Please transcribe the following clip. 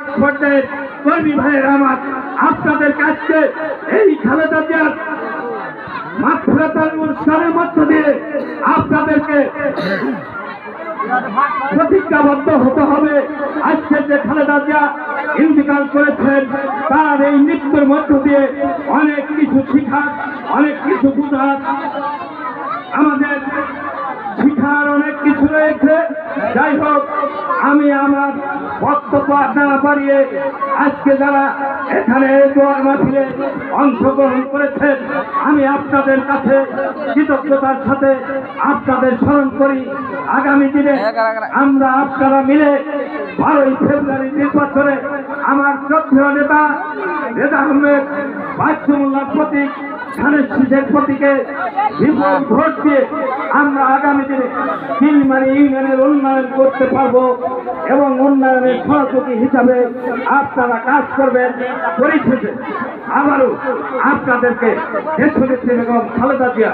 পর্যায়ের কর্মী ভাইয়ের আমার আপনাদের কাছে এই খালেদা জিয়ার মাগফিরাতুল মুরসালের মধ্য দিয়ে আপনাদেরকে প্রতিজ্ঞাবদ্ধ হতে হবে। আজকে যে খালেদা জিয়া ইন্তেকাল করেছেন তার এই মৃত্যুর মধ্য দিয়ে অনেক কিছু শিখার, অনেক কিছু বুঝার, আমাদের শিখার অনেক কিছু রয়েছে। যাই হোক, আমি আমার বক্তব্য না বাড়িয়ে আজকে যারা এখানে দোয়ার মাহফিলে অংশগ্রহণ করেছেন আমি আপনাদের কাছে কৃতজ্ঞতার সাথে আপনাদের স্মরণ করি। আগামী দিনে আমরা আপনারা মিলে 12ই ফেব্রুয়ারি নির্বাচনে আমার শ্রদ্ধেয় নেতা রেজা আহমেদ বাচ্চুমুল্লার প্রতীক ধানের শীষের প্রতীকে বিপুল ভোট দিয়ে আমরা আগামী দিনে চিলমারি ইউনিয়নের উন্নয়ন করতে পারবো এবং উন্নয়নের সহযোগী হিসাবে আপনারা কাজ করবেন। পরিশেষে আবারও আপনাদেরকে দেশনেত্রী বেগম খালেদা জিয়া